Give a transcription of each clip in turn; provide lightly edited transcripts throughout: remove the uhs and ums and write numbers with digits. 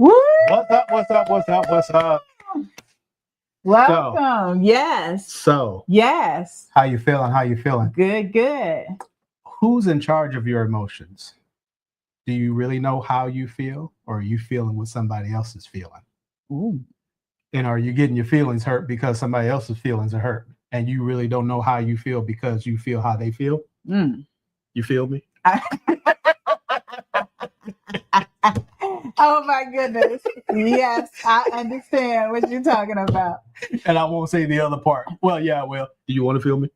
Woo! What's up? What's up? What's up? What's up? Welcome. Yes. So, Yes. how you feeling? How you feeling? Good, good. Who's in charge of your emotions? Do you really know how you feel, or are you feeling what somebody else is feeling? Ooh. And are you getting your feelings hurt because somebody else's feelings are hurt, and you really don't know how you feel because you feel how they feel? Mm. You feel me? Oh my goodness. Yes, I understand what you're talking about. And I won't say the other part. Well, yeah, I will. Do you want to feel me?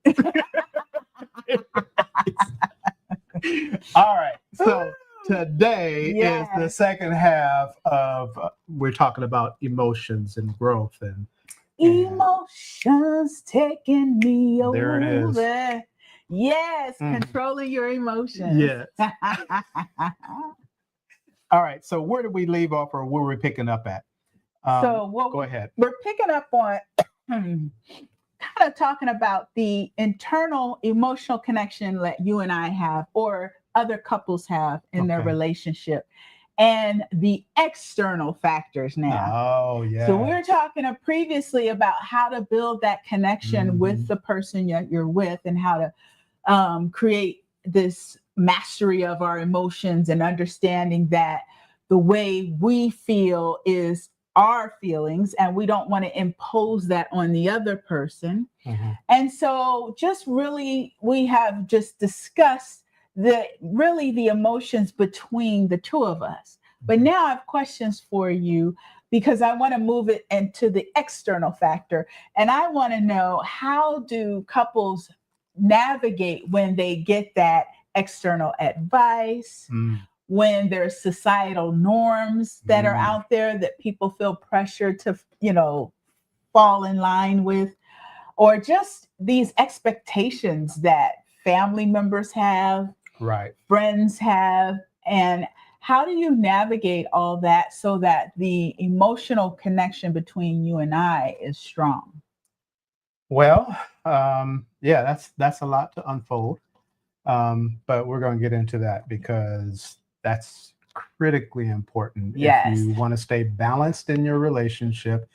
All right. So today is the second half of we're talking about emotions and growth and Emotions taking me over. There it is. Yes, controlling your emotions. Yes. All right. So where did we leave off, or where we're picking up at? Go ahead. We're picking up on kind of talking about the internal emotional connection that you and I have, or other couples have in their relationship, and the external factors now. Oh, yeah. So we were talking previously about how to build that connection with the person you're with, and how to create this mastery of our emotions, and understanding that the way we feel is our feelings, and we don't want to impose that on the other person. And so just really, we have just discussed the emotions between the two of us. But now I have questions for you, because I want to move it into the external factor. And I want to know, how do couples navigate when they get that external advice, when there's societal norms that are out there that people feel pressure to, fall in line with, or just these expectations that family members have, friends have, and how do you navigate all that so that the emotional connection between you and I is strong? Well, yeah, that's a lot to unfold. But we're going to get into that because that's critically important. Yes. If you want to stay balanced in your relationship,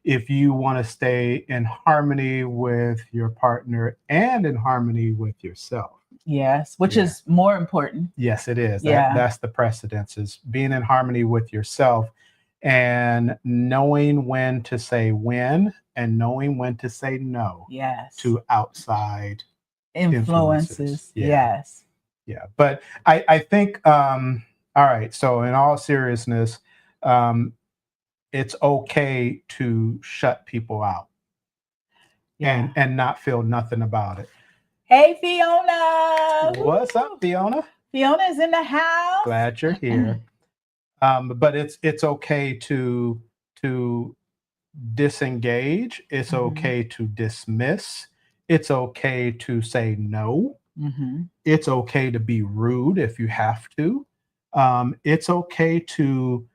if you want to stay in harmony with your partner and in harmony with yourself. Yes, which is more important. Yes, it is. Yeah. That's the precedence, is being in harmony with yourself and knowing when to say when, and knowing when to say no to outside influences. Yes. Yeah. But I think, all right. So in all seriousness, it's okay to shut people out and not feel nothing about it. Hey, Fiona. What's up, Fiona? Fiona's in the house. Glad you're here. But it's okay to disengage. It's okay to dismiss. It's okay to say no. It's okay to be rude if you have to. It's okay to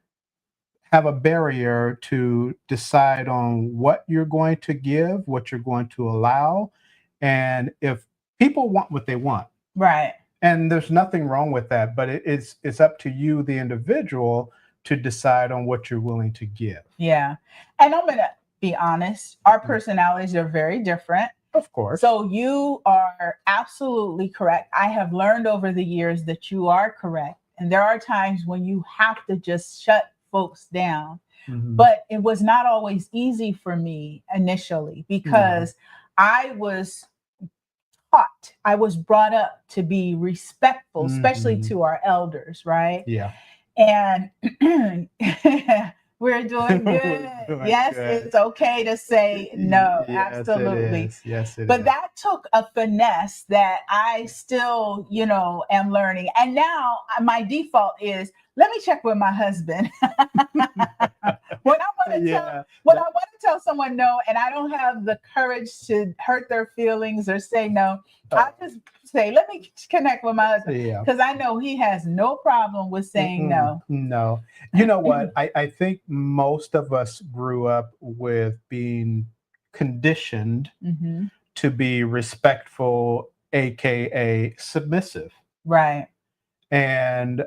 have a barrier to decide on what you're going to give, what you're going to allow. And if people want what they want. Right. And there's nothing wrong with that, but it's up to you, the individual, to decide on what you're willing to give. Yeah. And I'm going to be honest, our personalities are very different. Of course. So you are absolutely correct. I have learned over the years that you are correct. And there are times when you have to just shut folks down. But it was not always easy for me initially, because I was taught, I was brought up to be respectful, especially to our elders, right? Yeah. And we're doing good. Yes, good. It's okay to say no. Yes, absolutely. It is. Yes, it but is. That took a finesse that I still, am learning. And now my default is, let me check with my husband. When I want to tell someone no, and I don't have the courage to hurt their feelings or say no, I just say, let me connect with my husband, because I know he has no problem with saying no. No. You know what? I think most of us grew up with being conditioned to be respectful, aka submissive. Right. And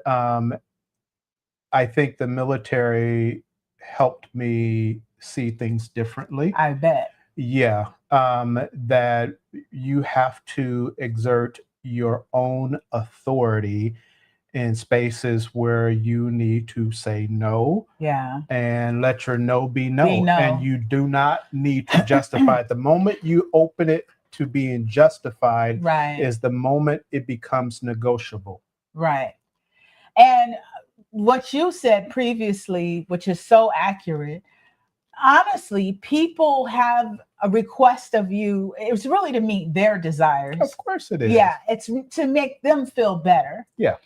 I think the military helped me see things differently. I bet. Yeah, that you have to exert your own authority in spaces where you need to say no Yeah. and let your no be Be no. And no. you do not need to justify it. The moment you open it to being justified Right. is the moment it becomes negotiable. Right. And what you said previously, which is so accurate, honestly, people have a request of you. It's really to meet their desires. Of course it is. Yeah, it's to make them feel better. Yeah.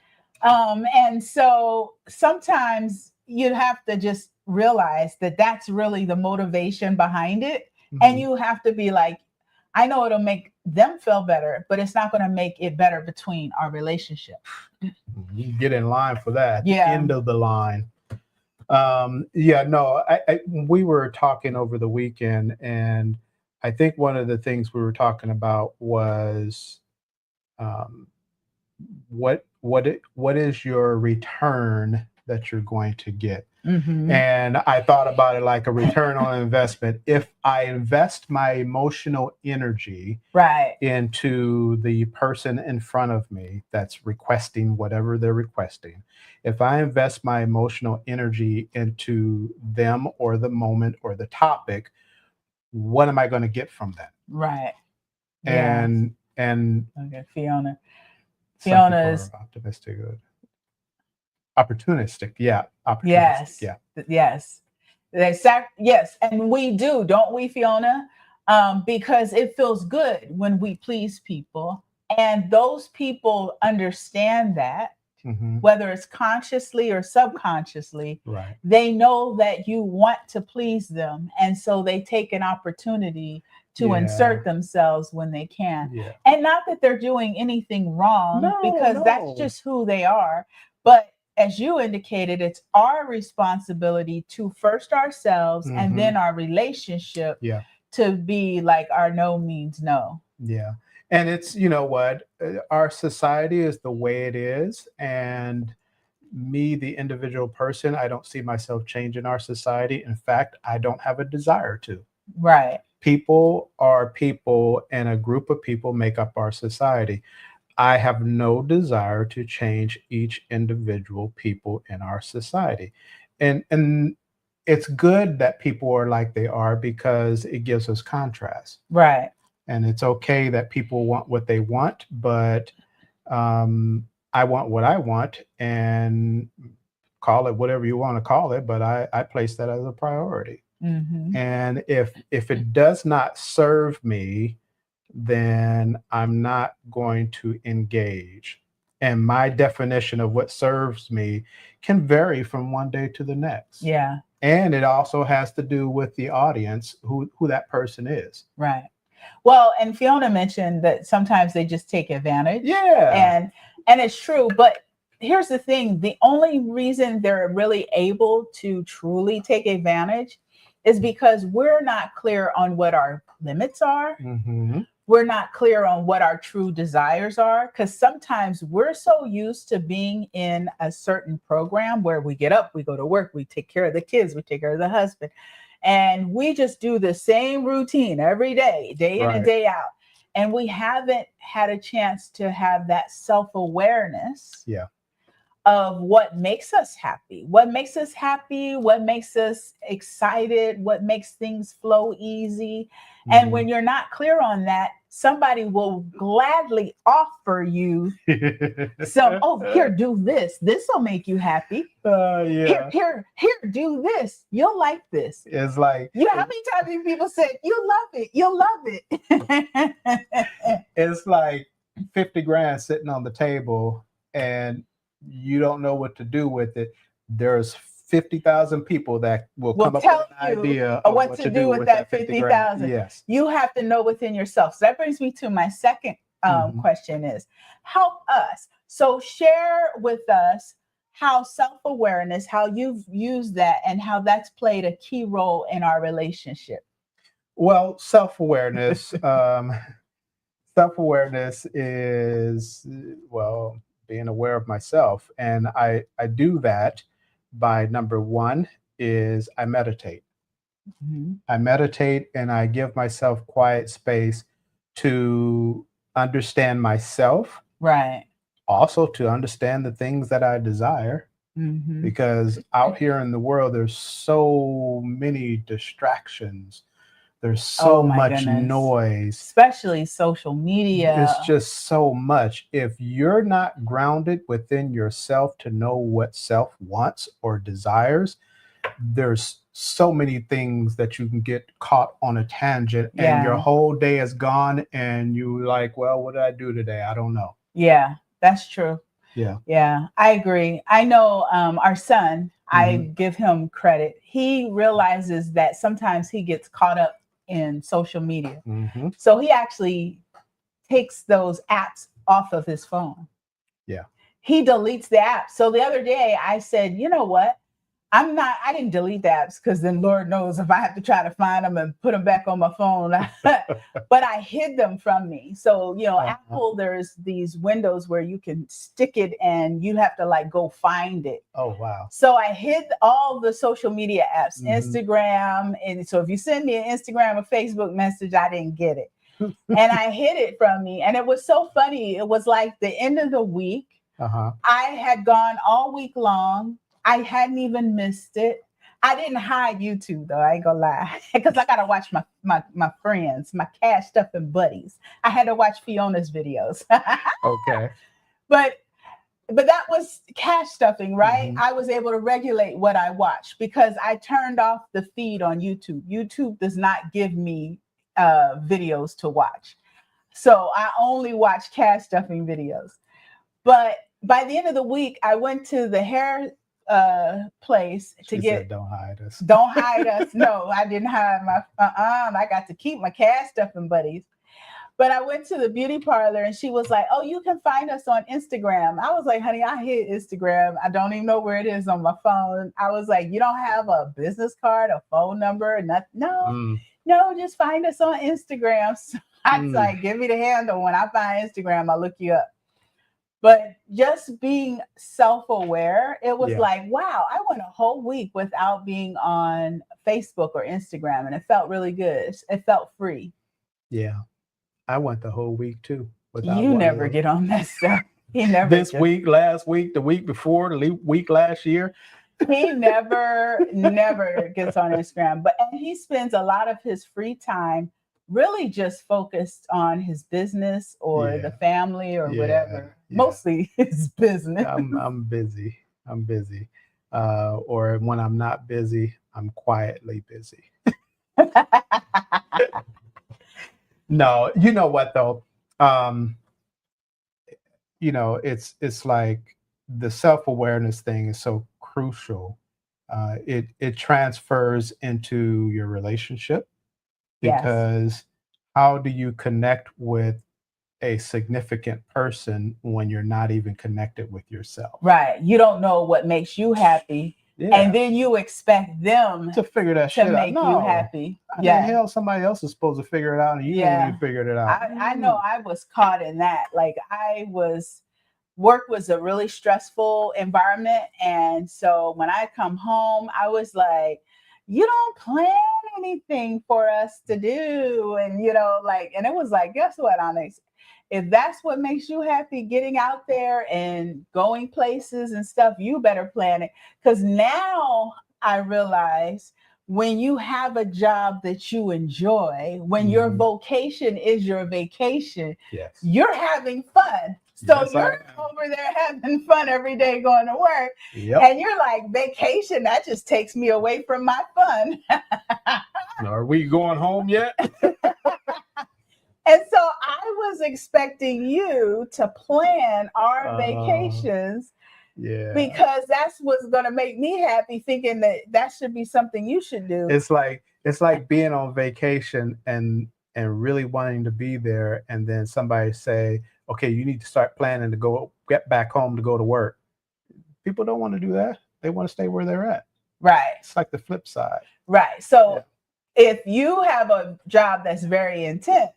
And so sometimes you have to just realize that that's really the motivation behind it. And Mhm. you have to be like, I know it'll make them feel better, but it's not going to make it better between our relationship. You get in line for that. Yeah. The end of the line. Yeah, no, we were talking over the weekend, and I think one of the things we were talking about was um, what is your return that you're going to get. Mm-hmm. And I thought about it like a return on investment. If I invest my emotional energy Right. into the person in front of me that's requesting whatever they're requesting, if I invest my emotional energy into them or the moment or the topic, what am I going to get from that? Right. And okay, Fiona. some people Fiona's are optimistic, opportunistic. Yeah, opportunistic. yes. Yeah. Yes. Yes, and we do, don't we, Fiona? Because it feels good when we please people, and those people understand that, Mhm. whether it's consciously or subconsciously. Right. They know that you want to please them, and so they take an opportunity to insert themselves when they can. Yeah. And not that they're doing anything wrong, No, because that's just who they are. But as you indicated, it's our responsibility to first ourselves and then our relationship Yeah. to be like our no means no. Yeah. And it's, you know what, our society is the way it is. And me, the individual person, I don't see myself changing our society. In fact, I don't have a desire to. Right. People are people, and a group of people make up our society. I have no desire to change each individual people in our society. And it's good that people are like they are because it gives us contrast. Right. And it's okay that people want what they want, but I want what I want, and call it whatever you want to call it, but I place that as a priority. Mm-hmm. And if it does not serve me, then I'm not going to engage. And my definition of what serves me can vary from one day to the next. Yeah. And it also has to do with the audience, who that person is. Right. Well, and Fiona mentioned that sometimes they just take advantage. Yeah. And it's true, but here's the thing, the only reason they're really able to truly take advantage is because we're not clear on what our limits are. Mm-hmm. We're not clear on what our true desires are, because sometimes we're so used to being in a certain program where we get up, we go to work, we take care of the kids, we take care of the husband, and we just do the same routine every day, day in and day out. And we haven't had a chance to have that self-awareness of what makes us happy, what makes us excited, what makes things flow easy. And when you're not clear on that, somebody will gladly offer you some, oh, here, do this. This will make you happy. Here, do this. You'll like this. It's like, you know, how many times people said, you'll love it. You'll love it. It's like 50 grand sitting on the table and you don't know what to do with it. There's 50,000 people that will come up with an idea of what to do with that 50,000. Yes. You have to know within yourself. So that brings me to my second question is, help us. So share with us how self-awareness, how you've used that and how that's played a key role in our relationship. Well, self-awareness, self-awareness is, well, being aware of myself. And I do that by number one is I meditate. Mm-hmm. I meditate and I give myself quiet space to understand myself, Right. also to understand the things that I desire. Mm-hmm. Because out here in the world, there's so many distractions, there's Oh so my much goodness. noise. Especially social It's media. just so much. If you're not grounded within yourself to know what self wants or desires, there's so many things that you can get caught on a tangent and your Yeah. whole day is gone and you like, well, what did I do today? I don't know. Yeah, that's true. Yeah. Yeah, I agree. I know our son, I Hmm. give him credit. He realizes that sometimes he gets caught up in social media. Hmm. So he actually takes those apps off of his phone. Yeah. He deletes the app. So the other day I said, you know what? I didn't delete the apps because then Lord knows if I have to try to find them and put them back on my phone. But I hid them from me. So, Uh-huh. Apple, there's these windows where you can stick it and you have to like go find it. Oh, wow. So I hid all the social media apps, Hmm. Instagram. And so if you send me an Instagram or Facebook message, I didn't get it. And I hid it from me. And it was so funny. It was like the end of the week. Uh-huh. I had gone all week long. I hadn't even missed it. I didn't hide YouTube though. I ain't gonna lie, because I gotta watch my friends, my cash stuffing buddies. I had to watch Fiona's videos, Okay. but that was cash stuffing, right? Hmm. I was able to regulate what I watched because I turned off the feed on YouTube. YouTube does not give me videos to watch, so I only watch cash stuffing videos. But by the end of the week, I went to the hair place to She get. said, don't hide us. Don't hide us. No, I didn't hide my. I got to keep my cash stuffing buddies. But I went to the beauty parlor and she was like, "Oh, you can find us on Instagram." I was like, "Honey, I hit Instagram. I don't even know where it is on my phone." I was like, "You don't have a business card, a phone number, nothing?" No, Mm. no, just find us on Instagram. So I was Mm. like, "Give me the handle. When I find Instagram, I'll look you up." But just being self-aware, it was Yeah. like, wow, I went a whole week without being on Facebook or Instagram, and it felt really good. It felt free. Yeah. I went the whole week too without You one of never those. get on that stuff. He never This just week, last week, the week before, week last year. he never gets on Instagram. And he spends a lot of his free time really just focused on his business or the Yeah. family or Yeah. whatever. Yeah. Mostly his business. I'm busy. I'm busy. Or when I'm not busy, I'm quietly busy. No, you know what though? Um, it's like the self-awareness thing is so crucial. It transfers into your relationship Yes. because how do you connect with a significant person when you're not even connected with yourself? Right. You don't know what makes you happy. And Yeah, then you expect them to figure that to shit out. make you No, happy. how the Yeah. hell somebody else is supposed to figure it out and you ain't even Yeah. figured it out? I know I was caught in that. Like work was a really stressful environment. And so when I come home, I was like, you don't plan anything for us to do. And, and it was like, guess what, Onyx? If that's what makes you happy, getting out there and going places and stuff, you better plan it. Because now I realize when you have a job that you enjoy, when your Mhm. vocation is your vacation, Yes. you're having fun. So Yes, I you're am. over there having fun every day going to work. Yep. And you're like, vacation, that just takes me away from my fun. Are we going home yet? And so I was expecting you to plan our vacations Yeah. because that's what's going to make me happy, thinking that should be something you should do. It's like being on vacation and really wanting to be there, and then somebody say, "Okay, you need to start planning to get back home to go to work." People don't want to do that. They want to stay where they're at. Right. It's like the flip side. Right. So Yeah. if you have a job that's very intense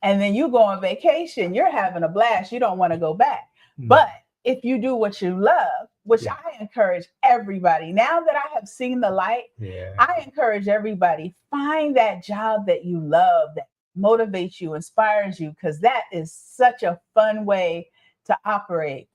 and then you go on vacation, you're having a blast. You don't want to go back. Mm. But if you do what you love, which I encourage everybody. Now that I have seen the light, I encourage everybody, find that job that you love, that motivates you, inspires you, because that is such a fun way to operate.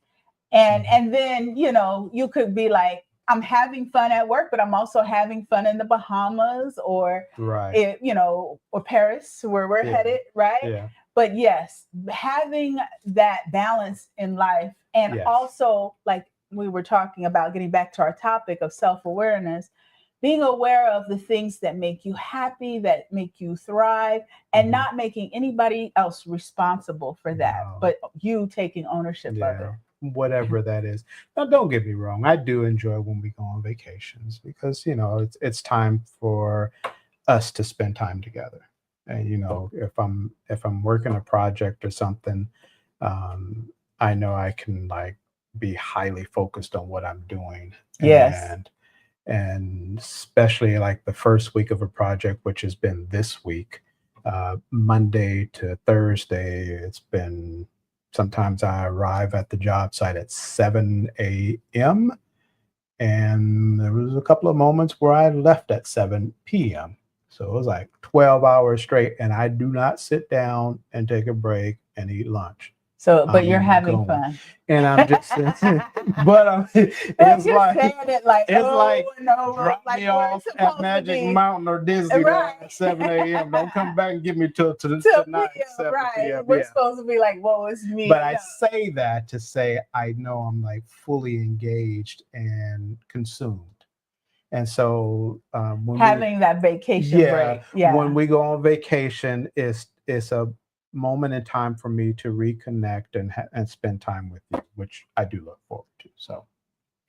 And then, you know, you could be like, I'm having fun at work, but I'm also having fun in the Bahamas or, you know, or Paris, where we're headed, right? Yeah. But yes, having that balance in life, and also, like we were talking about, getting back to our topic of self-awareness, being aware of the things that make you happy, that make you thrive, and not making anybody else responsible for that, but you taking ownership of it. Whatever that is. Now, don't get me wrong. I do enjoy when we go on vacations because, you know, it's time for us to spend time together. And, you know, if I'm working a project or something, I know I can like be highly focused on what I'm doing. Yes. And especially like the first week of a project, which has been this week, Monday to Thursday, it's been, sometimes I arrive at the job site at 7 a.m. And there was a couple of moments where I left at 7 p.m. So it was like 12 hours straight. And I do not sit down and take a break and eat lunch. So, but you're having fun. And I'm just, but it's like, it's like, no, drop like me off at Magic Mountain or Disneyland at 7 a.m. Don't come back and get me till tonight at 7 p.m. We're supposed to be like, whoa, it's me. But I say that to say I know I'm like fully engaged and consumed. And so having that vacation break. When we go on vacation, it's a moment in time for me to reconnect and spend time with you, which I do look forward to. So,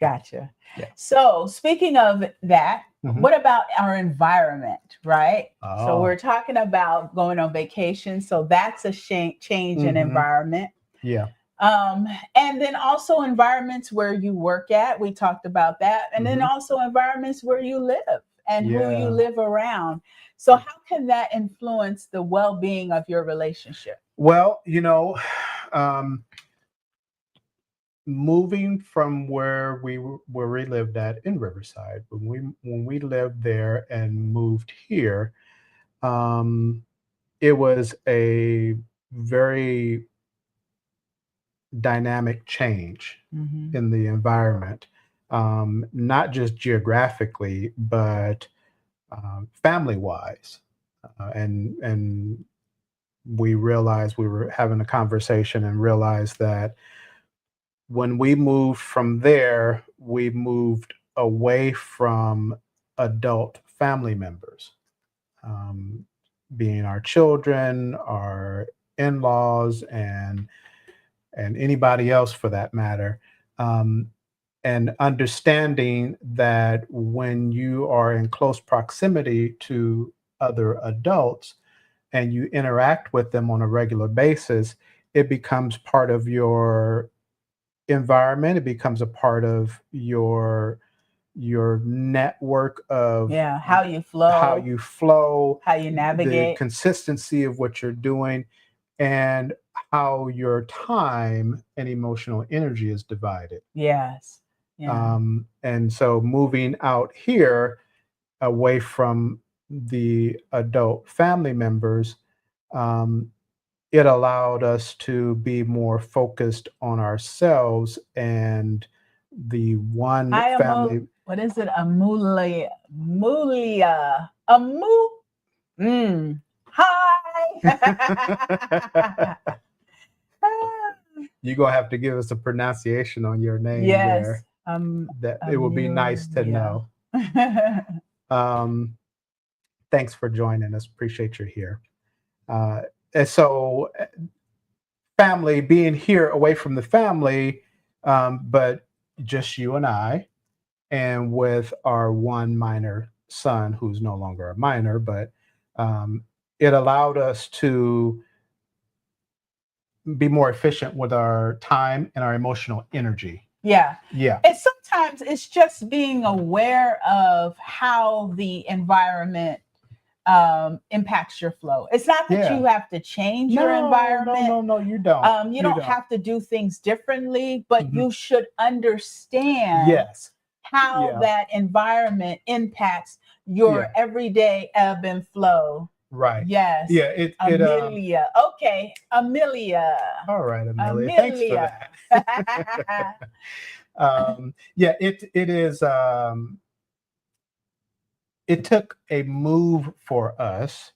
gotcha. Yeah. So, speaking of that, what about our environment, right? So, we're talking about going on vacation. So, that's a change in environment. Yeah. And then also environments where you work at. We talked about that. And then also environments where you live and who you live around. So how can that influence the well-being of your relationship? Well, you know, moving from where we lived at in Riverside, when we lived there and moved here, it was a very dynamic change in the environment, not just geographically, but family wise. And we realized, we were having a conversation and realized that when we moved from there, we moved away from adult family members, being our children, our in-laws, and anybody else for that matter. And understanding that when you are in close proximity to other adults and you interact with them on a regular basis, it becomes part of your environment. It becomes a part of your network of how you flow, how you navigate, the consistency of what you're doing, and how your time and emotional energy is divided. Yes. Yeah. And so moving out here away from the adult family members, it allowed us to be more focused on ourselves and the one family. What is it? Mulia. Hi. You're gonna have to give us a pronunciation on your name there. That it would be nice to know. Thanks for joining us. Appreciate you here. And so family, being here away from the family, but just you and I, and with our one minor son, who's no longer a minor, but it allowed us to be more efficient with our time and our emotional energy. Yeah. Yeah. And sometimes it's just being aware of how the environment impacts your flow. It's not that you have to change your environment. No, you don't. You don't have to do things differently, but you should understand Yes. how that environment impacts your everyday ebb and flow. Right. Yes. Yeah. Amelia. Okay. Amelia. All right, Amelia. Thanks for that. Yeah, it is. It took a move for us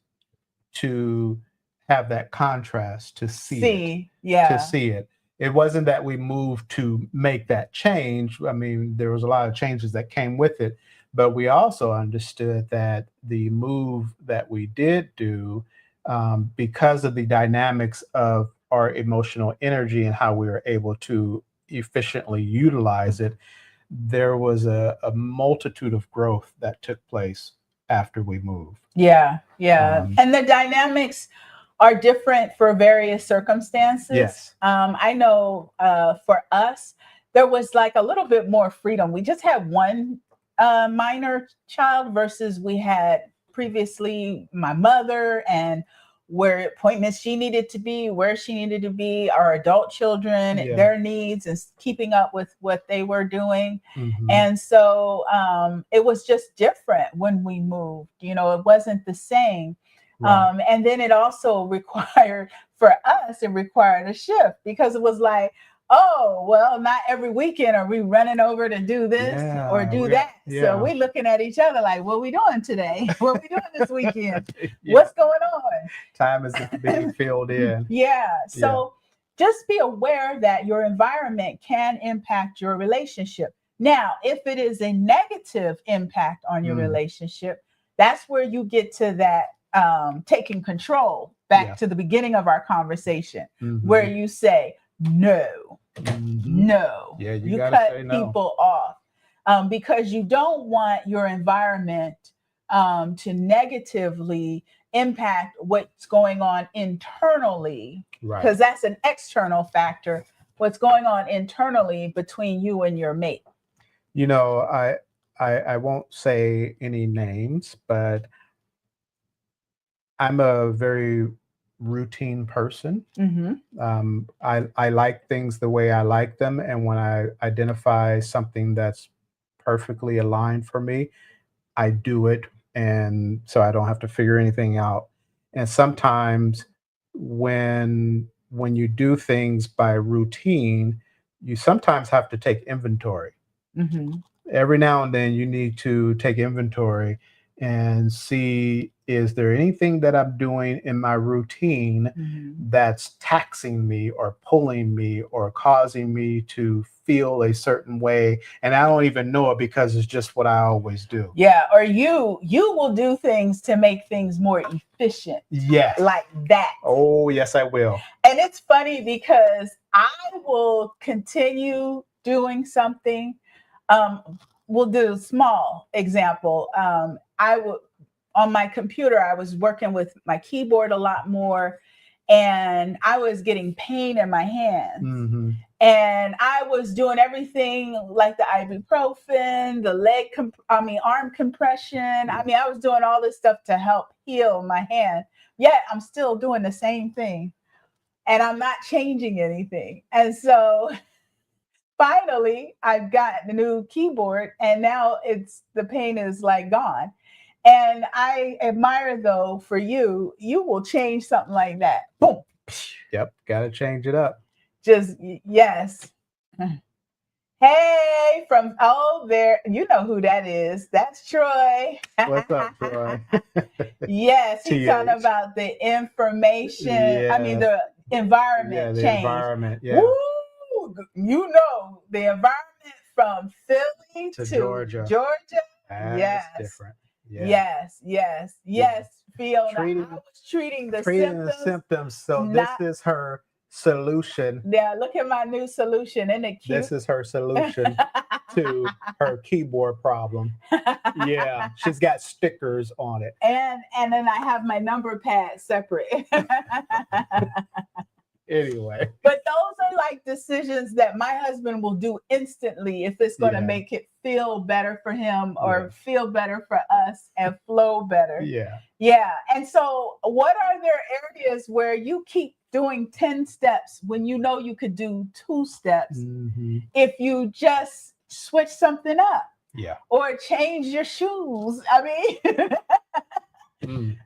to have that contrast, to see it. It wasn't that we moved to make that change. I mean, there was a lot of changes that came with it, but we also understood that the move that we did do, because of the dynamics of our emotional energy and how we were able to efficiently utilize it, there was a multitude of growth that took place after we moved. Yeah. And the dynamics are different for various circumstances. Yes. I know for us, there was like a little bit more freedom. We just had one minor child versus we had previously my mother and where appointments she needed to be, where she needed to be, our adult children, their needs, and keeping up with what they were doing. And so it was just different when we moved. You know, it wasn't the same. Right. And then it also required, for us, it required a shift because it was like, oh, well, not every weekend are we running over to do this or do that. So we're looking at each other like, what are we doing today? What are we doing this weekend? What's going on? Time is being filled in. So just be aware that your environment can impact your relationship. Now, if it is a negative impact on your relationship, that's where you get to that taking control, back to the beginning of our conversation, where you say, no. Yeah, you cut people off because you don't want your environment to negatively impact what's going on internally, because that's an external factor, what's going on internally between you and your mate. You know, I won't say any names, but I'm a very routine person. I like things the way I like them. And when I identify something that's perfectly aligned for me, I do it. And so I don't have to figure anything out. And sometimes when you do things by routine, you sometimes have to take inventory. Every now and then you need to take inventory and see, is there anything that I'm doing in my routine that's taxing me or pulling me or causing me to feel a certain way, and I don't even know it because it's just what I always do. Or you will do things to make things more efficient. Like that. Oh, yes, I will. And it's funny because I will continue doing something. We'll do a small example. I will, on my computer, I was working with my keyboard a lot more, and I was getting pain in my hands. And I was doing everything like the ibuprofen, the arm compression. I mean, I was doing all this stuff to help heal my hand. Yet I'm still doing the same thing, and I'm not changing anything. And so finally, I've got the new keyboard, and now the pain is like gone. And I admire, though, for you will change something like that. Boom. Yep, got to change it up. Just, yes. Hey, there, you know who that is. That's Troy. What's up, Troy? Yes, he's talking about the information. I mean, the environment change. Environment, Woo! You know, the environment from Philly to Georgia. That's different. Yes. Fiona, I was treating the symptoms. So this is her solution. Yeah, look at my new solution. Isn't it cute? This is her solution to her keyboard problem. Yeah, she's got stickers on it. And then I have my number pad separate. Anyway. But those are like decisions that my husband will do instantly if it's going to make it feel better for him or feel better for us and flow better. Yeah. And so what are there areas where you keep doing 10 steps when you know you could do 2 steps if you just switch something up? Or change your shoes. I mean,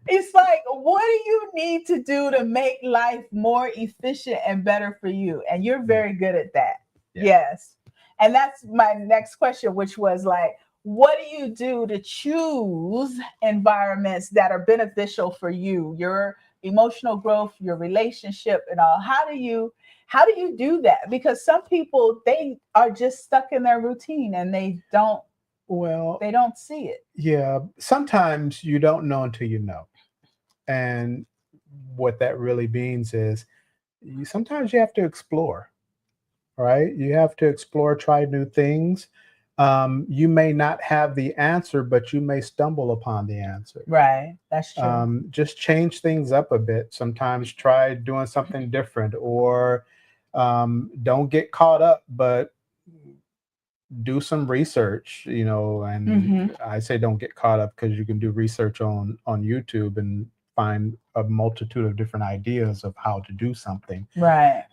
it's like, what do you need to do to make life more efficient and better for you? And you're very good at that. Yes. And that's my next question, which was like, what do you do to choose environments that are beneficial for you, your emotional growth, your relationship, and all? How do you do that? Because some people, they are just stuck in their routine and they don't see it. Yeah. Sometimes you don't know until you know. And what that really means is sometimes you have to explore, right? You have to explore, try new things. You may not have the answer, but you may stumble upon the answer. Right. That's true. Just change things up a bit. Sometimes try doing something different, or don't get caught up, but do some research, and I say don't get caught up because you can do research on YouTube and find a multitude of different ideas of how to do something. Right.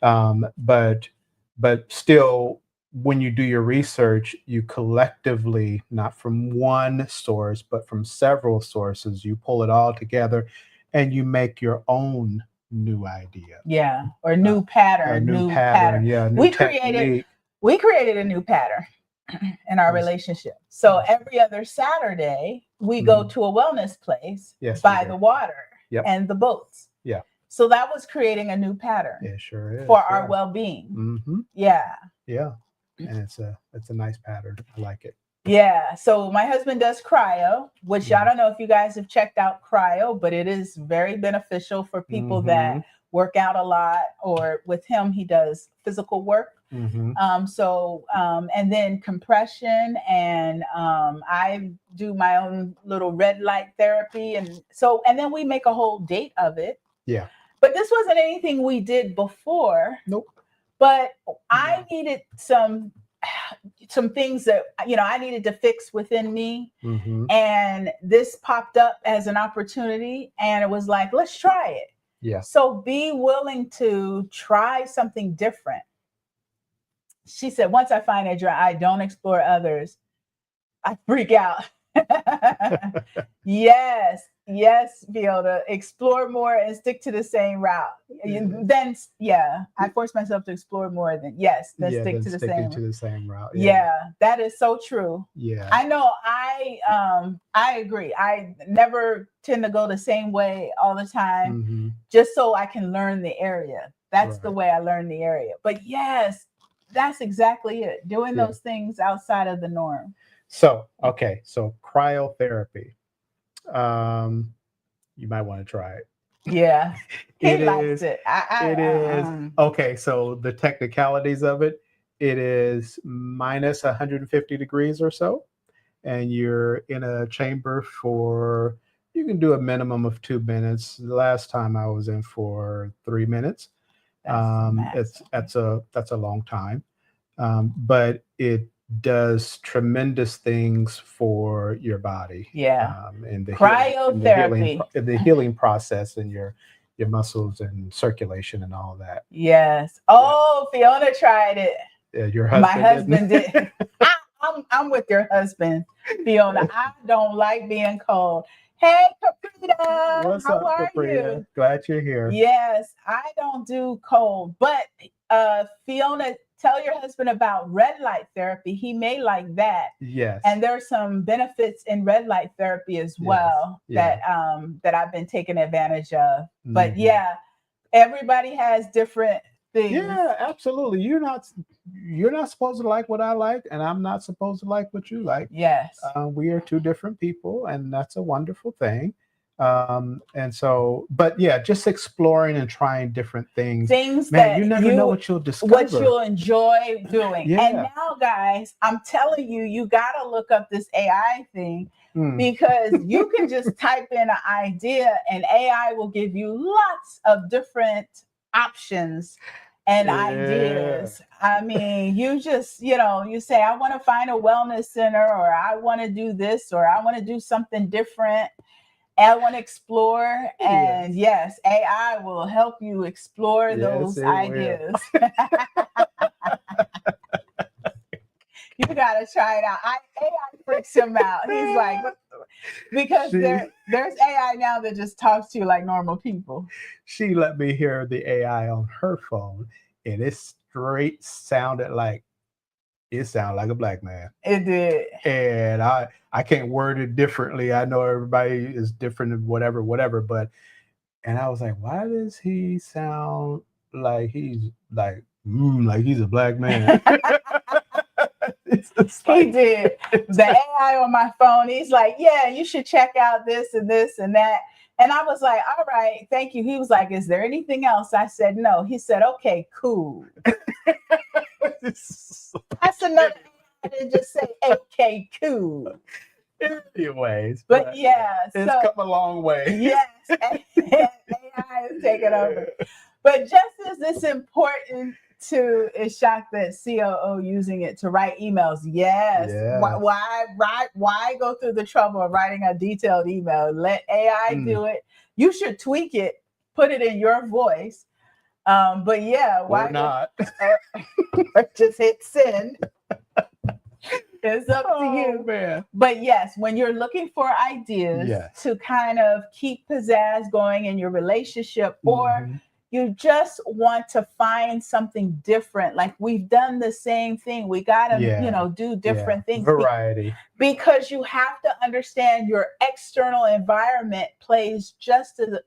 But still, when you do your research, you collectively, not from one source, but from several sources, you pull it all together and you make your own new idea. Yeah. Or new pattern. New pattern. Yeah. New technique. We created a new pattern in our relationship. So every other Saturday, we go to a wellness place by the water and the boats. Yeah. So that was creating a new pattern. It sure is. For our well-being. Yeah. Yeah. And it's a nice pattern. I like it. Yeah. So my husband does cryo, which I don't know if you guys have checked out cryo, but it is very beneficial for people that work out a lot, or with him, he does physical work. And then compression, and I do my own little red light therapy. And then we make a whole date of it. Yeah. But this wasn't anything we did before. Nope. But I needed some things that, I needed to fix within me. And this popped up as an opportunity, and it was like, let's try it. Yeah. So be willing to try something different. She said, once I find a dry eye, don't explore others. I freak out. Yes, Fiona, explore more and stick to the same route. Then, I force myself to explore more than stick to the same route. Yeah, that is so true. Yeah, I know. I agree. I never tend to go the same way all the time, just so I can learn the area. That's the way I learn the area. But yes, that's exactly it. Doing those things outside of the norm. So cryotherapy. You might want to try it. Yeah. He likes it. It is. Okay, so the technicalities of it is minus 150 degrees or so. And you're in a chamber you can do a minimum of 2 minutes. The last time I was in for 3 minutes. That's a long time. But it does tremendous things for your body. Yeah. In the cryotherapy, the healing process, and your muscles and circulation and all that. Yes. Oh, Fiona tried it. Yeah, your husband. My husband did. I'm with your husband, Fiona. I don't like being cold. Hey, Caprita. What's How up, are Caprita? you? Glad you're here. Yes, I don't do cold, but Fiona, tell your husband about red light therapy. He may like that. Yes. And there's some benefits in red light therapy as well that I've been taking advantage of. But everybody has different things. Yeah, absolutely. You're not supposed to like what I like, and I'm not supposed to like what you like. Yes. We are two different people, and that's a wonderful thing. And so, but just exploring and trying different things. Man, that you never know what you'll discover. What you'll enjoy doing. Yeah. And now, guys, I'm telling you, you got to look up this AI thing, because you can just type in an idea and AI will give you lots of different options and Yeah. ideas. I mean, you just, you say, I want to find a wellness center, or I want to do this, or I want to do something different. I want to explore. And yes, AI will help you explore those ideas. You got to try it out. AI freaks him out. He's like, because there's AI now that just talks to you like normal people. She let me hear the AI on her phone, and it straight sounded like a black man. It did. And I can't word it differently. I know everybody is different and whatever, and I was like, why does he sound like he's like he's a black man? He did. The AI on my phone, he's like, yeah, you should check out this and this and that. And I was like, all right, thank you. He was like, is there anything else? I said, no. He said, okay, cool. That's another AI to just say, okay, cool. Anyways, but yeah, it's come a long way. Yes, AI is taking over. But just as it's important to, it's shocked that COO using it to write emails. Yes. Why go through the trouble of writing a detailed email? Let AI do it. You should tweak it, put it in your voice. But yeah, why not? Just hit send. It's up to you. Man. But yes, when you're looking for ideas to kind of keep pizzazz going in your relationship, or you just want to find something different, like we've done the same thing, we got to do different things. Variety. Because you have to understand your external environment plays just as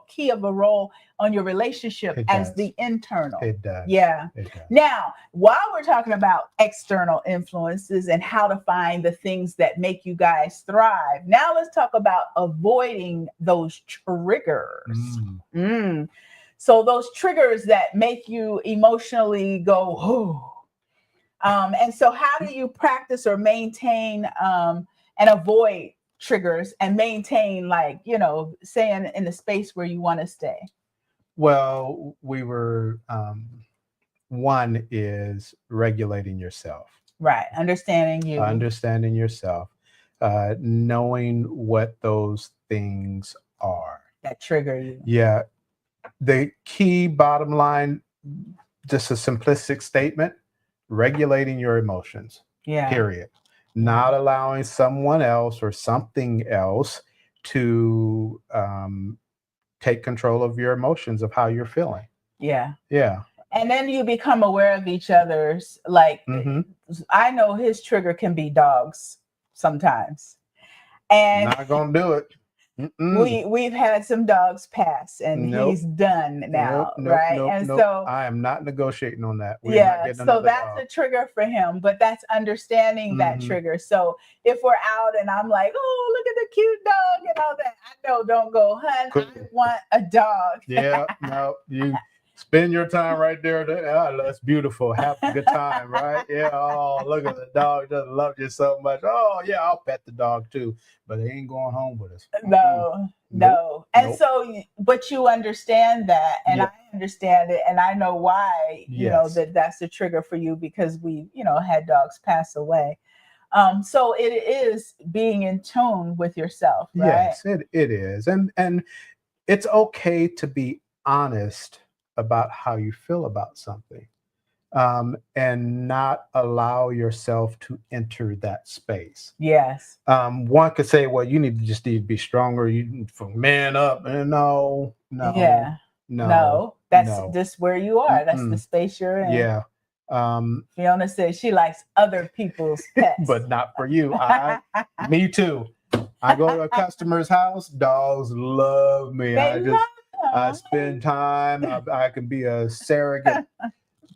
key of a role on your relationship as the internal. It does. Yeah. It does. Now, while we're talking about external influences and how to find the things that make you guys thrive, now let's talk about avoiding those triggers. So those triggers that make you emotionally go, oh. And so how do you practice or maintain and avoid triggers and maintain, staying in the space where you want to stay? Well, one is regulating yourself. Right. Understanding you. Understanding yourself. Knowing what those things are. That trigger you. Yeah. The key bottom line, just a simplistic statement, regulating your emotions. Yeah. Period. Not allowing someone else or something else to take control of your emotions, of how you're feeling. Yeah. Yeah. And then you become aware of each other's, I know his trigger can be dogs sometimes. And not gonna do it. We've had some dogs pass, and he's done now, right? So I am not negotiating on that. So that's a trigger for him, but that's understanding that trigger. So if we're out and I'm like, oh, look at the cute dog and all that, I know, don't go, hun, I want a dog. Yeah, no, you spend your time right there. That's beautiful. Have a good time, right? Yeah. Oh, look at the dog. Just love you so much. Oh, yeah, I'll pet the dog too, but they ain't going home with us. No. And so, but you understand that, and I understand it, and I know why. You know that's a trigger for you, because we, had dogs pass away. So it is being in tune with yourself, right? Yes, it is, and it's okay to be honest about how you feel about something, and not allow yourself to enter that space. Yes. One could say, well, you need to be stronger, you man up. And no. That's just where you are. That's the space you're in. Yeah. Fiona says she likes other people's pets. But not for you. Me too. I go to a customer's house, dogs love me. I spend time. I can be a surrogate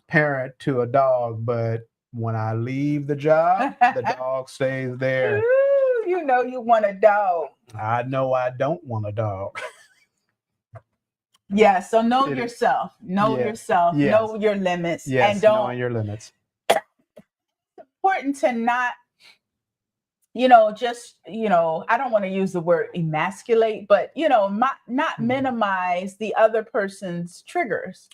parent to a dog, but when I leave the job, the dog stays there. Ooh, you know you want a dog. I know I don't want a dog. Yeah, so know yourself. Know yourself. Yes. Know your limits. Yes, and don't. knowing your limits. It's important to not, just, I don't want to use the word emasculate, but, not minimize the other person's triggers.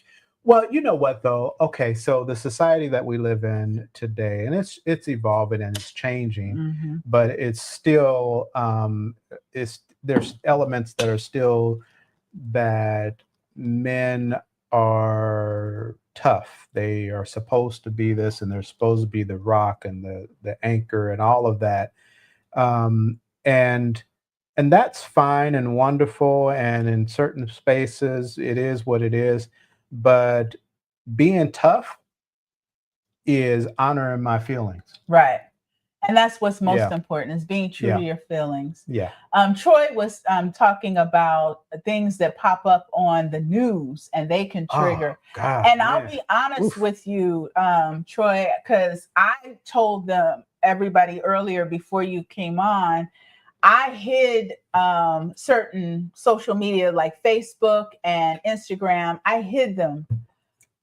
Well, you know what though? Okay, so the society that we live in today, and it's evolving and it's changing, Hmm. but it's still it's there's elements that are still that men are tough. They are supposed to be this, and they're supposed to be the rock and the anchor and all of that. Um, and that's fine and wonderful. And in certain spaces, it is what it is. But being tough is honoring my feelings. Right. And that's what's most Yeah, important, is being true to yeah, your feelings. yeah. Troy was talking about things that pop up on the news and they can Oh trigger. God, And I'll man. be honest Oof. with you, Troy, because I told everybody earlier before you came on, I hid certain social media like Facebook and Instagram. I hid them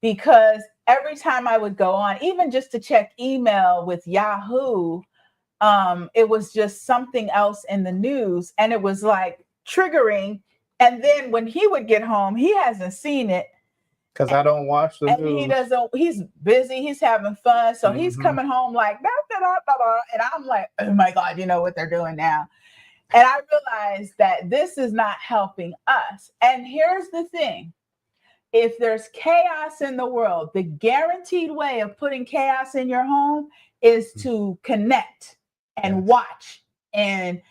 because every time I would go on, even just to check email with Yahoo, it was just something else in the news, and it was like triggering. And then when he would get home, he hasn't seen it, Because I don't watch the and he news. doesn't. He's busy. He's having fun, so he's Hmm. coming home like da, da, da, da, da, and I'm like, oh my God, you know what they're doing now. And I realized that this is not helping us. And here's the thing. If there's chaos in the world, the guaranteed way of putting chaos in your home is to connect and Yes. watch and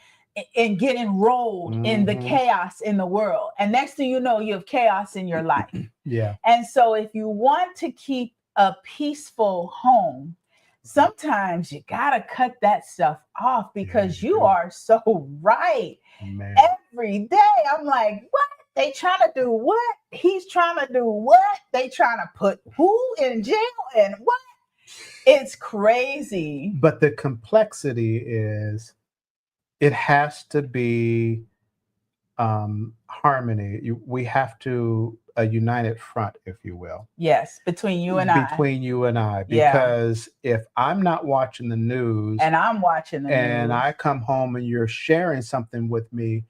get enrolled in the Hmm. chaos in the world. And next thing you know, you have chaos in your life. Yeah. And so if you want to keep a peaceful home, sometimes you got to cut that stuff off, Yeah, because you you do. are so right. Man. Every day I'm like, what? They trying to do what? He's trying to do what? They trying to put who in jail and what? It's crazy. But the complexity is it has to be harmony. We have to a united front, if you will, Yes, between you and I. between you and I. Yeah. Because if I'm not watching the news And I'm watching the and news. I come home and you're sharing something with me,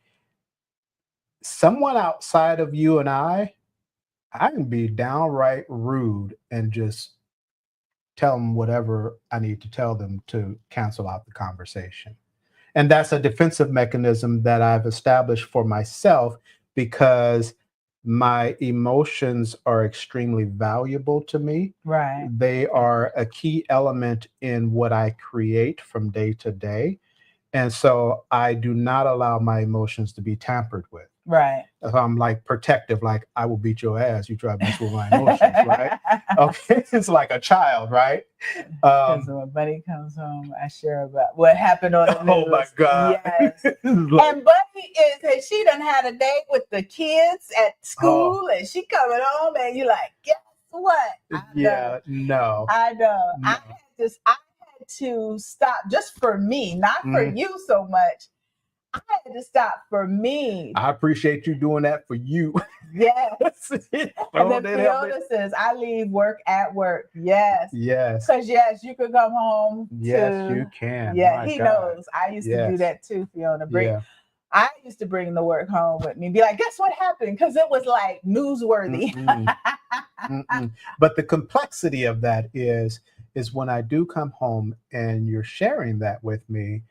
someone outside of you and I can be downright rude and just tell them whatever I need to tell them to cancel out the conversation. And that's a defensive mechanism that I've established for myself because my emotions are extremely valuable to me. Right. They are a key element in what I create from day to day. And so I do not allow my emotions to be tampered with. Right. If I'm like protective, like I will beat your ass, you try to mess with my emotions, right? Okay. It's like a child, right? Because when Buddy comes home, I share about what happened on the news. Oh my God. Yes. Like, And Buddy she done had a date with the kids at school, and she coming home, and you like, guess what? yeah, no. I know. No. I had to stop just for me, not for you so much. I had to stop for me. I appreciate you doing that for you. Yes. And then They help Fiona says, I leave work at work. Yes. Yes. Because yes, you could come home. Yes, you can. Yeah, My he God. knows. I used to do that too, Fiona. Yeah. I used to bring the work home with me. Be like, guess what happened? Because it was like newsworthy. But the complexity of that is when I do come home and you're sharing that with me,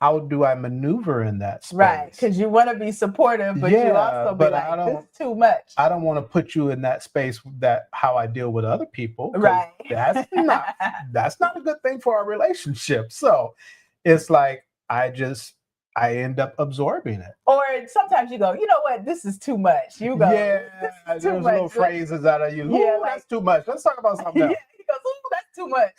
how do I maneuver in that space? Right, because you want to be supportive, but you also be like, this is too much. I don't want to put you in that space that how I deal with other people. Right. That's not a good thing for our relationship. So it's like I end up absorbing it. Or sometimes you go, you know what, this is too much. You go, yeah, there's little phrases out of you. Yeah, that's too much. Let's talk about something else. Yeah, he goes, ooh, that's too much.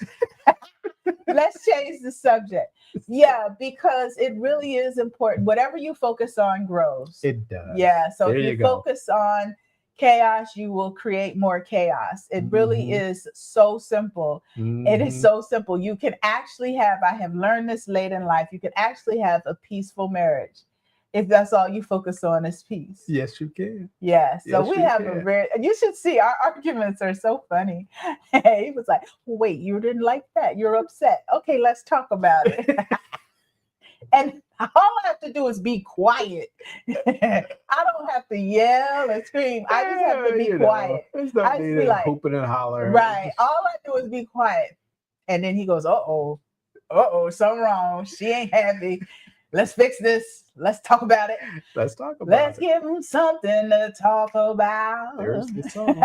Let's change the subject. Yeah, because it really is important. Whatever you focus on grows. It does. Yeah. So if you focus on chaos, you will create more chaos. It really is so simple. It is so simple. You can actually I have learned this late in life, you can actually have a peaceful marriage. if that's all you focus on is peace. Yes, you can. Yeah. So Yes, we you have can. a very, you should see our arguments are so funny. He was like, wait, you didn't like that. You're upset. Okay, let's talk about it. And all I have to do is be quiet. I don't have to yell and scream. I just have to be quiet. There's no I need just be in like, hooping and hollering. right. All I do is be quiet. And then he goes, something wrong. She ain't happy. Let's fix this. Let's talk about it. Let's talk about Let's it. give him something to talk about. There's the song.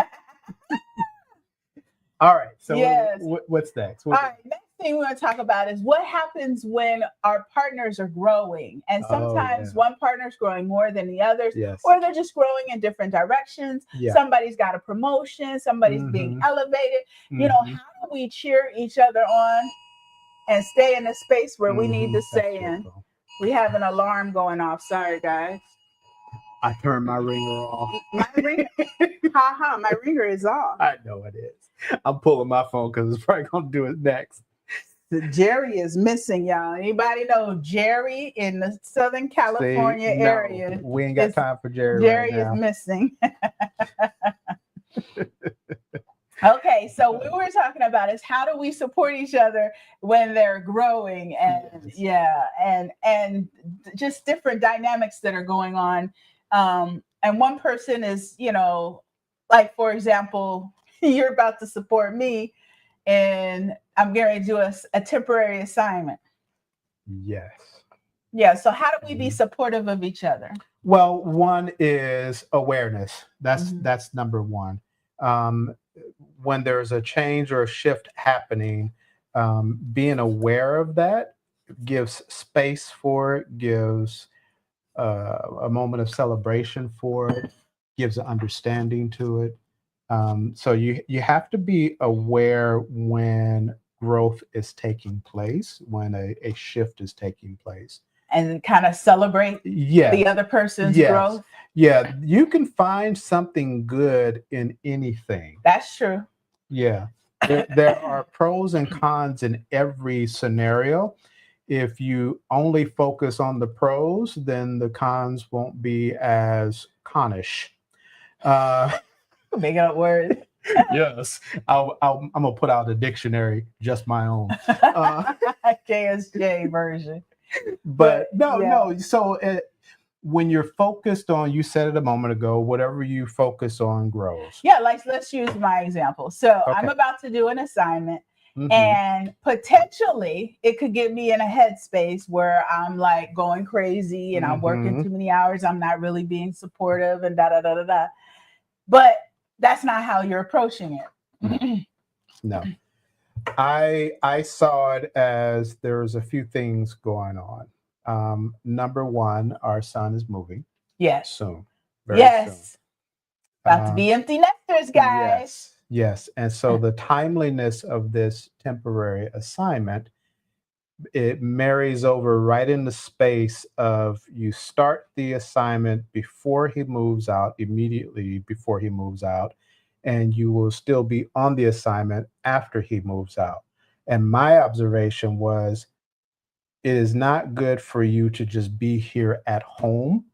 All right. So Yes. what's next? All right. Next thing we're going to talk about is what happens when our partners are growing. And sometimes one partner's growing more than the others, Yes. or they're just growing in different directions. Yeah. Somebody's got a promotion, somebody's being elevated. You know, how do we cheer each other on and stay in a space where we need to stay in? We have an alarm going off. Sorry, guys. I turned my ringer off. My ringer, my ringer is off. I know it is. I'm pulling my phone because it's probably gonna do it next. Jerry is missing, y'all. Anybody know Jerry in the Southern California area? We ain't got time for Jerry. Jerry right now. is missing. Okay, so what we're talking about is how do we support each other when they're growing, and and just different dynamics that are going on. And one person is, you know, like for example, you're about to support me, and I'm going to do a temporary assignment. Yes. Yeah. So how do we be supportive of each other? Well, one is awareness. That's number one. When there's a change or a shift happening, being aware of that gives space for it, gives a moment of celebration for it, gives an understanding to it. So you have to be aware when growth is taking place, when a shift is taking place. And kind of celebrate the other person's growth. Yeah, you can find something good in anything. That's true. Yeah. There are pros and cons in every scenario. If you only focus on the pros, then the cons won't be as conish. Making up words. Yes. I'm going to put out a dictionary, just my own. KSJ version. But no. So when you're focused on, you said it a moment ago, whatever you focus on grows. Yeah, like let's use my example. So I'm about to do an assignment, and potentially it could get me in a headspace where I'm like going crazy and I'm working too many hours. I'm not really being supportive and da. But that's not how you're approaching it. No. I saw it as there's a few things going on. Number one, our son is moving. Yes. Soon. Very soon. About to be empty nesters, guys. Yes. And so the timeliness of this temporary assignment, it marries over right in the space of you start the assignment before he moves out, immediately before he moves out, and you will still be on the assignment after he moves out. And my observation was, it is not good for you to just be here at home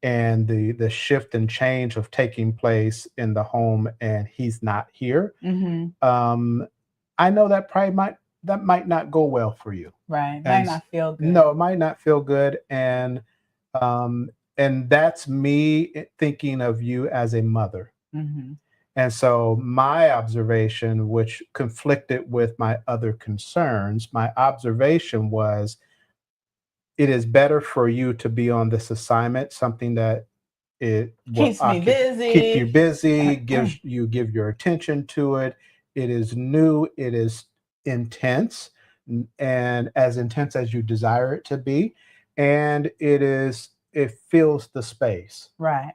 and the shift and change of taking place in the home and he's not here. I know that probably might not go well for you. Right. Might not feel good. No, it might not feel good. And that's me thinking of you as a mother. And so my observation, which conflicted with my other concerns, my observation was, it is better for you to be on this assignment, something that it keeps me busy, keep you busy, give your attention to it. It is new, it is intense, and as intense as you desire it to be, and it fills the space. Right.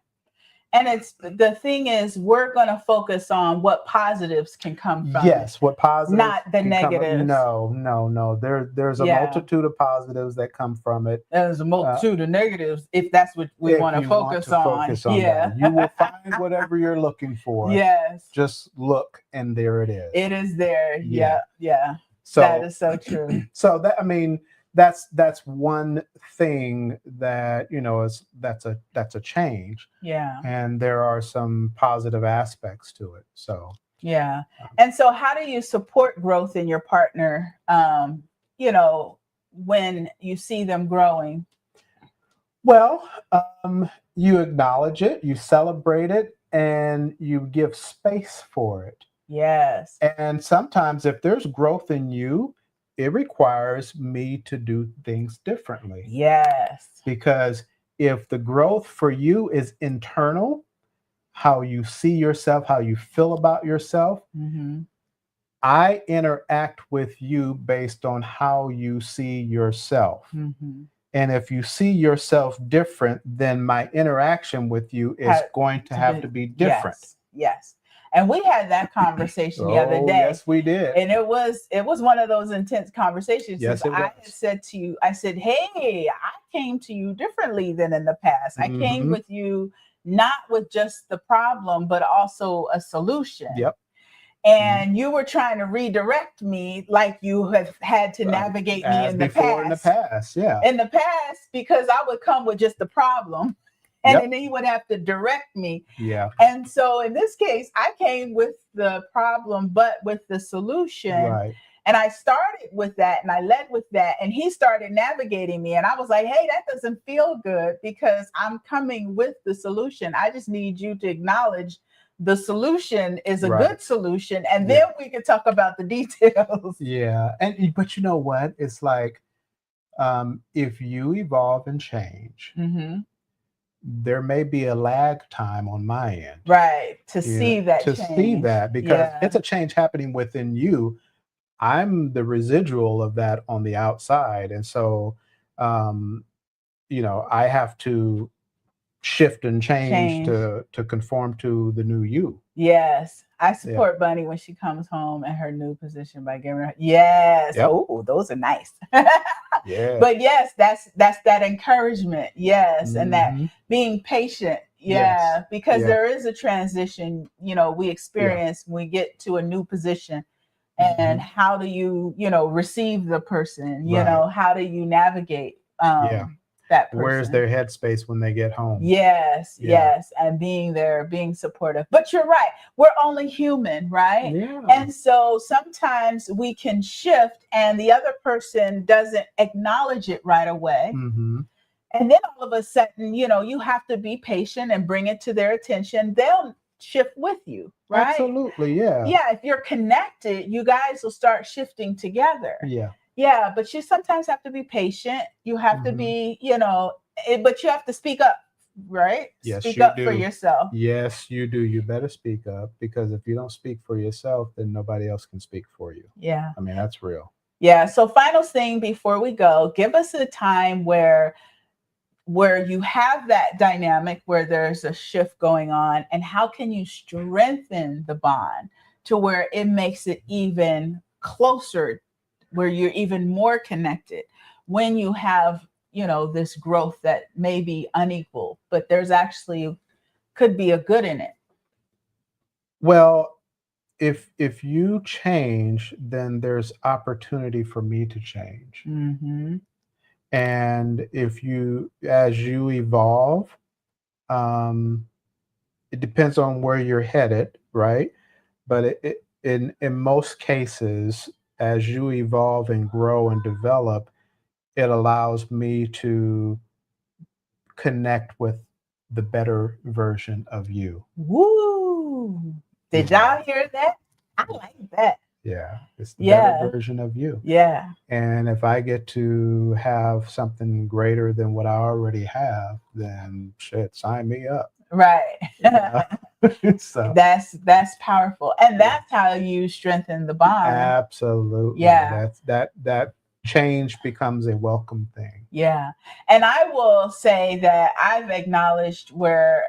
And the thing is, we're going to focus on what positives can come from it. What positives, not the negatives. No. There's a multitude of positives that come from it. There's a multitude of negatives if that's what we want to focus on. That. You will find whatever you're looking for. Yes. Just look, and there it is. It is there. Yeah. So that is so true. So that, I mean, that's one thing that, is that's a change, Yeah. and there are some positive aspects to it. So, Yeah. um, And so how do you support growth in your partner, you know, when you see them growing? well, you acknowledge it, you celebrate it, and you give space for it. Yes. And sometimes, if there's growth in you, it requires me to do things differently. Yes. Because if the growth for you is internal, how you see yourself, how you feel about yourself, Hmm. I interact with you based on how you see yourself. Hmm. And if you see yourself different, then my interaction with you is Had going to to have be, to be different. yes, yes. And we had that conversation the other Oh, day. yes, we did. And it was one of those intense conversations because Yes, it I had was. said to you, I said, hey, I came to you differently than in the past. I came Hmm. with you not with just the problem, but also a solution. Yep. Mhm. And you were trying to redirect me like you have had to navigate me As in the before in the past. past. Yeah. In the past, because I would come with just the problem. And Yep. then he would have to direct me. Yeah. And so in this case, I came with the problem, but with the solution. Right. And I started with that and I led with that. And he started navigating me. And I was like, hey, that doesn't feel good because I'm coming with the solution. I just need you to acknowledge the solution is a Right. good solution. And then Yeah. we can talk about the details. Yeah. And but you know what? It's like, if you evolve and change, Hmm. there may be a lag time on my end, Right. To see that to see change. that, because Yeah. it's a change happening within you. I'm the residual of that on the outside. And so, um, I have to shift and change Change. to conform to the new you. Yes. I Yeah. support Bunny when she comes home in her new position by giving her, yes. Yep. Oh, those are nice. Yeah. But yes, that's that encouragement. Yes. And that Hmm. being patient. Yes. Yeah. Because Yeah. there is a transition, we Yeah. experience when we get to a new position. And Hmm. how do you, receive the person? Right. How do you navigate Yeah. that Where's person? their headspace when they get home? Yes, Yeah. yes, and being there, being supportive. But you're right, we're only human, right? Yeah. And so sometimes we can shift and the other person doesn't acknowledge it right away. Hmm. And then all of a sudden, you have to be patient and bring it to their attention. They'll shift with you, right? Absolutely. Yeah. Yeah, if you're connected, you guys will start shifting together. Yeah. Yeah, but you sometimes have to be patient. You have to Hmm. be, but you have to speak up, right? Yes, Speak you up for do. yourself. Yes, you do. You better speak up, because if you don't speak for yourself, then nobody else can speak for you. Yeah. I mean, that's real. Yeah. So final thing before we go, give us a time where you have that dynamic where there's a shift going on and how can you strengthen the bond to where it makes it even closer, where you're even more connected when you have this growth that may be unequal but there's actually could be a good in it. Well, if you change, then there's opportunity for me to change. Mm-hmm. And if you as you evolve, um, it depends on where you're headed, right? But in most cases, as you evolve and grow and develop, it allows me to connect with the better version of you. Woo! You Did know, y'all hear that? I like that. yeah, it's the better Yeah. version of you. Yeah. And if I get to have something greater than what I already have, then shit, sign me up. Right. Yeah. So, That's powerful and yeah, that's how you strengthen the bond. absolutely. Yeah. That change becomes a welcome thing. Yeah. And I will say that I've acknowledged where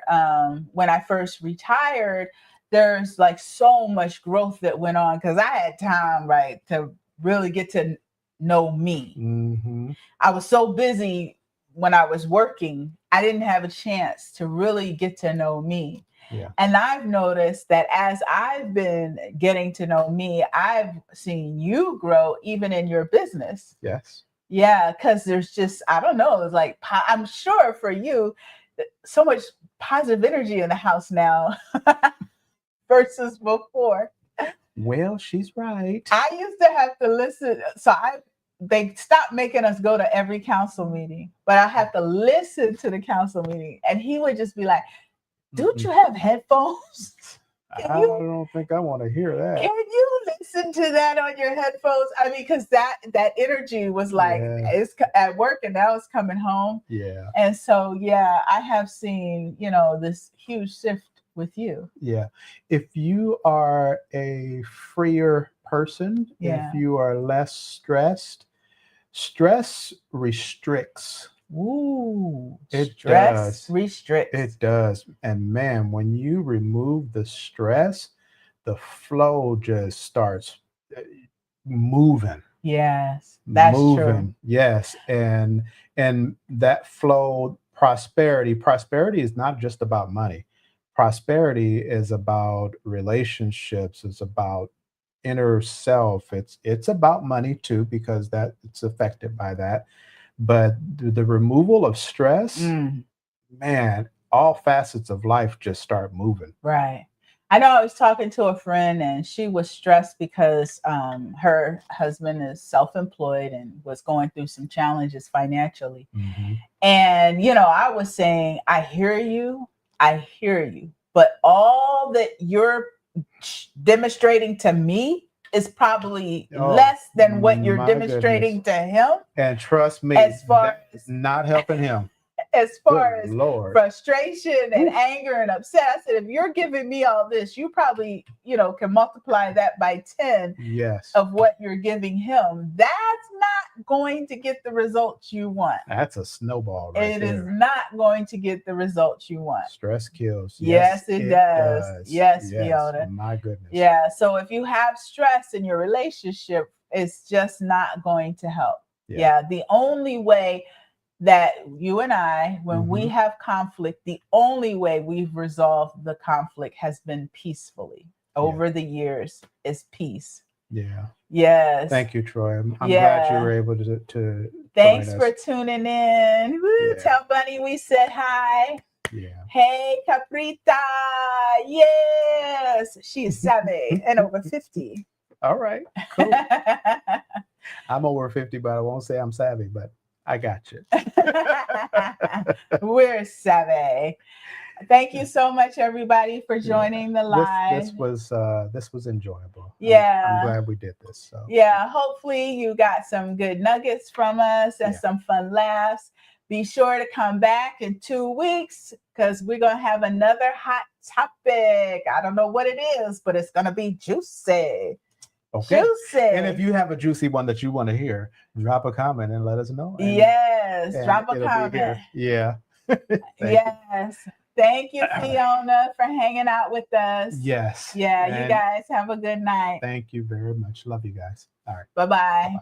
when I first retired, there's like so much growth that went on because I had time, right, to really get to know me. Hmm. I was so busy when I was working, I didn't have a chance to really get to know me. Yeah. And I've noticed that as I've been getting to know me, I've seen you grow even in your business. Yes. Yeah, because there's just, I don't know, it's like, I'm sure for you, so much positive energy in the house now versus before. Well, she's right. I used to have to listen. So they stopped making us go to every council meeting, but I have to listen to the council meeting. And he would just be like, don't you have headphones? I don't think I want to hear that. Can you listen to that on your headphones? I mean, because that energy was like, it's at work and now it's coming home. Yeah. And so, yeah, I have seen, this huge shift with you. Yeah. If you are a freer person, Yeah. if you are less stressed, stress restricts. Ooh, it stress does. restricts. It does. And man, when you remove the stress, the flow just starts moving. Yes, that's true. Yes. And that flow, prosperity is not just about money. Prosperity is about relationships, it's about inner self. It's about money too, because that it's affected by that. But the removal of stress, man, all facets of life just start moving. Right. I know I was talking to a friend and she was stressed because her husband is self-employed and was going through some challenges financially. And, I was saying, I hear you, but all that you're demonstrating to me is probably less than what you're demonstrating to him. And trust me, as far as not helping him. As far as Lord. Frustration and anger and upset, I said, if you're giving me all this, you probably, can multiply that by 10 of what you're giving him. That's not going to get the results you want. That's a snowball right It there. is not going to get the results you want. Stress kills. Yes, it does. Yes, Fiona. My goodness. Yeah. So if you have stress in your relationship, it's just not going to help. Yeah. The only way that you and I, when we have conflict, the only way we've resolved the conflict has been peacefully over the years is peace. Yeah. Yes. Thank you, Troy. I'm glad you were able to Thanks for tuning in. Woo, tell Bunny we said hi. Yeah. Hey, Caprita. Yes. She is savvy and over 50. All right. Cool. I'm over 50, but I won't say I'm savvy, but I got you. We're savvy. Thank you so much, everybody, for joining the live. This was enjoyable. Yeah. I'm glad we did this. So. Yeah, hopefully you got some good nuggets from us and some fun laughs. Be sure to come back in 2 weeks because we're going to have another hot topic. I don't know what it is, but it's going to be juicy. Okay. Juicy. And if you have a juicy one that you want to hear, drop a comment and let us know. And drop a comment. Yeah. Yes. Thank you, Fiona, for hanging out with us. Yes. Yeah, you guys have a good night. Thank you very much. Love you guys. All right. Bye-bye.